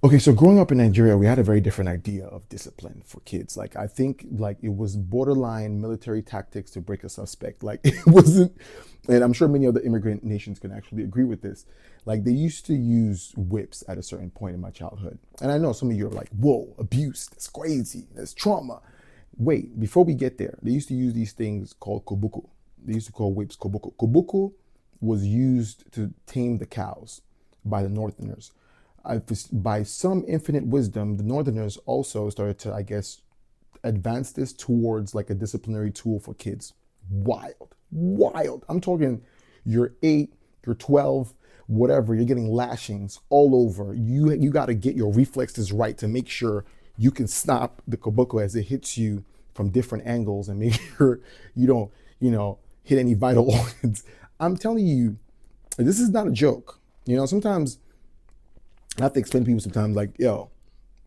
Okay, so growing up in Nigeria, we had a very different idea of discipline for kids. Like I think like it was borderline military tactics to break a suspect. Like it wasn't, and I'm sure many other immigrant nations can actually agree with this. Like they used to use whips at a certain point in my childhood. And I know some of you are like, whoa, abuse, that's crazy, that's trauma. Wait, before we get there, they used to use these things called kobuko. They used to call whips kobuko. Kobuko was used to tame the cows by the Northerners. By some infinite wisdom, the Northerners also started to, I guess, advance this towards like a disciplinary tool for kids. Wild, wild. I'm talking you're 8, you're 12, whatever, you're getting lashings all over. You got to get your reflexes right to make sure you can stop the koboko as it hits you from different angles and make sure you don't, hit any vital organs. I'm telling you, this is not a joke. Sometimes I have to explain to people sometimes, like, yo,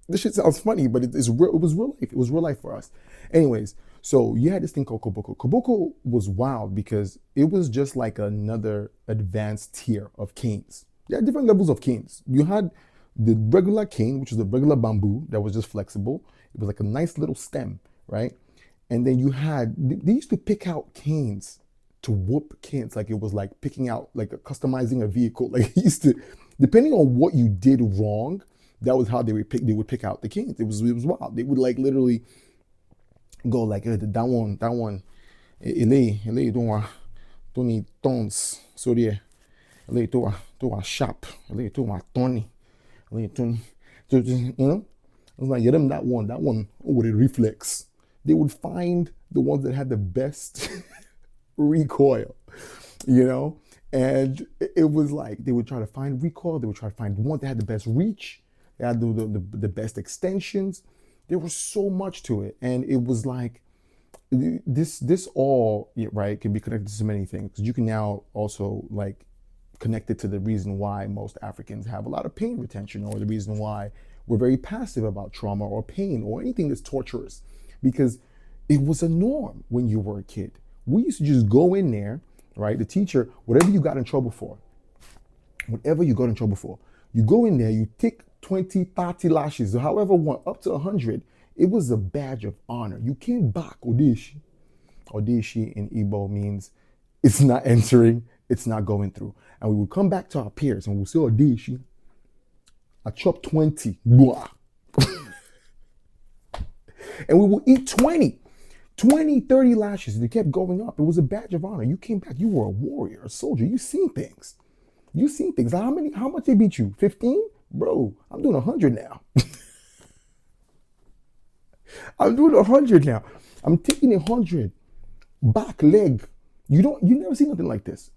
this shit sounds funny, but it's real. It was real life. It was real life for us. Anyways, so you had this thing called Koboko. Koboko was wild because it was just like another advanced tier of canes. You had different levels of canes. You had the regular cane, which was the regular bamboo that was just flexible. It was like a nice little stem, right? And then you had they used to pick out canes to whoop kids like it was like picking out like customizing a vehicle. Like he used to, depending on what you did wrong, that was how they would pick out the kids. It was wild. They would like literally go like that one ele don't need tons so there ele to a shop ele to a Tony ele to it was like, yeah, them that one with a reflex. They would find the ones that had the best recoil, you know? And it was like they would try to find recoil, they would try to find one that had the best reach, they had the best extensions. There was so much to it. And it was like this all, yeah, right, can be connected to so many things. You can now also like connect it to the reason why most Africans have a lot of pain retention, or the reason why we're very passive about trauma or pain or anything that's torturous, because it was a norm when you were a kid. We used to just go in there, right? The teacher, whatever you got in trouble for, you go in there, you take 20, 30 lashes, or however one, up to 100. It was a badge of honor. You came back, Odeshi. Odeshi in Igbo means it's not entering, it's not going through. And we would come back to our peers and we'll say, Odeshi, I chopped 20. Blah. And we will eat 20, 30 lashes. They kept going up. It was a badge of honor. You came back. You were a warrior, a soldier. You seen things. You seen things. How much they beat you? 15? Bro, I'm doing 100 now. I'm doing 100 now. I'm taking 100. Back leg. You never see nothing like this.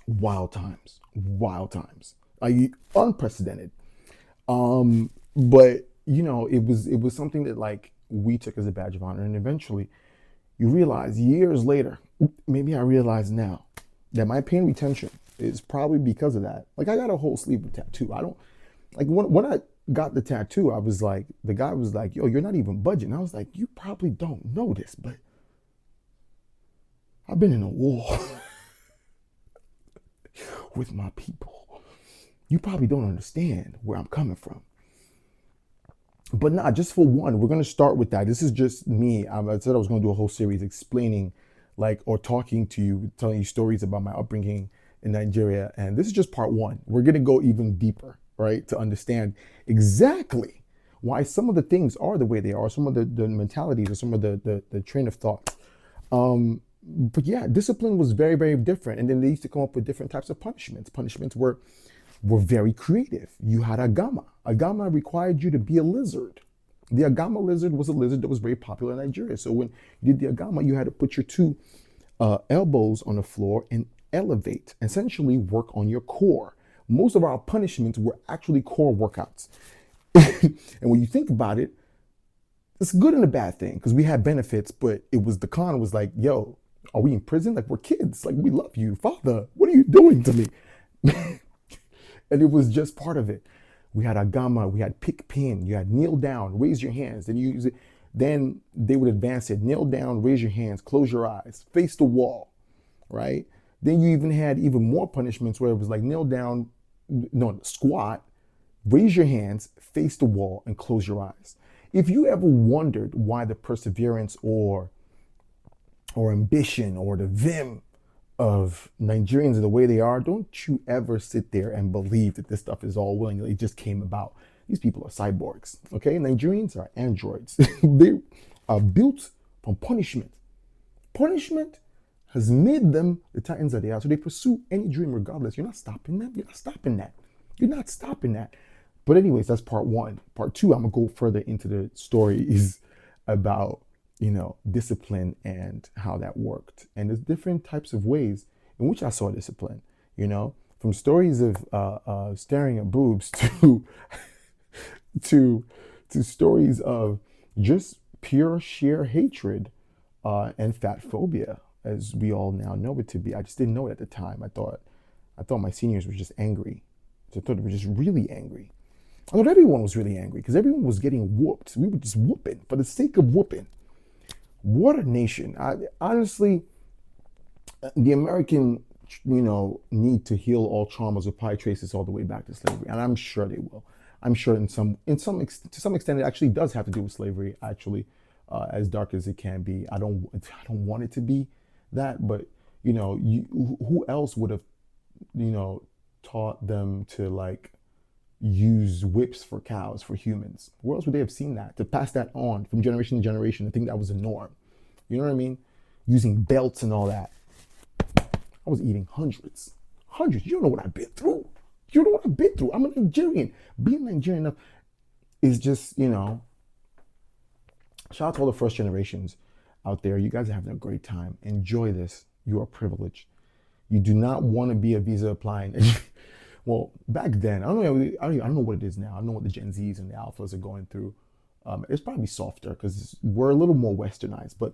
Wild times. Wild times. Unprecedented. But it was something that like we took as a badge of honor, and eventually you realize years later, maybe I realize now that my pain retention is probably because of that. Like I got a whole sleeve of tattoo. I don't like when I got the tattoo, I was like, the guy was like, yo, you're not even budging. I was like, you probably don't know this, but I've been in a war with my people. You probably don't understand where I'm coming from. But not just for one, we're gonna start with that. This is just me. I said I was gonna do a whole series explaining, like, or talking to you, telling you stories about my upbringing in Nigeria. And this is just part one. We're gonna go even deeper, right, to understand exactly why some of the things are the way they are, some of the mentalities, or some of the train of thought. But yeah, discipline was very, very different. And then they used to come up with different types of punishments. Punishments were very creative. You had agama. Agama required you to be a lizard. The agama lizard was a lizard that was very popular in Nigeria. So when you did the agama, you had to put your two elbows on the floor and elevate, essentially work on your core. Most of our punishments were actually core workouts. And when you think about it, it's a good and a bad thing because we had benefits, but it was the con was like, yo, are we in prison? Like we're kids. Like we love you, father. What are you doing to me? And it was just part of it. We had agama, we had pick pin, you had kneel down, raise your hands, then you use it. Then they would advance it, kneel down, raise your hands, close your eyes, face the wall, right? Then you even had even more punishments where it was like kneel down, no, squat, Raise your hands, face the wall, and close your eyes. If you ever wondered why the perseverance or ambition or the vim of Nigerians are the way they are, don't you ever sit there and believe that this stuff is all willingly. It just came about. These people are cyborgs, okay? Nigerians are androids. They are built from punishment. Punishment has made them the titans that they are. So they pursue any dream regardless. You're not stopping them. You're not stopping that. You're not stopping that. But anyways, that's part one. Part two, I'm gonna go further into the story is about, discipline and how that worked. And there's different types of ways in which I saw discipline, from stories of staring at boobs to to stories of just pure sheer hatred and fat phobia, as we all now know it to be. I just didn't know it at the time. I thought my seniors were just angry. So I thought they were just really angry. I thought everyone was really angry because everyone was getting whooped. We were just whooping for the sake of whooping. What a nation! Honestly, the American, need to heal all traumas will probably trace this all the way back to slavery, and I'm sure they will. I'm sure to some extent it actually does have to do with slavery. Actually, as dark as it can be, I don't want it to be that, but who else would have taught them to like use whips for cows for humans? Where else would they have seen that to pass that on from generation to generation? I think that was the norm. You know what I mean? Using belts and all that. I was eating hundreds. Hundreds. You don't know what I've been through. You don't know what I've been through. I'm a Nigerian. Being Nigerian enough is just, shout out to all the first generations out there. You guys are having a great time. Enjoy this. You are privileged. You do not want to be a visa applying. Well, back then, I don't know what it is now. I don't know what the Gen Zs and the Alphas are going through. It's probably softer because we're a little more westernized. But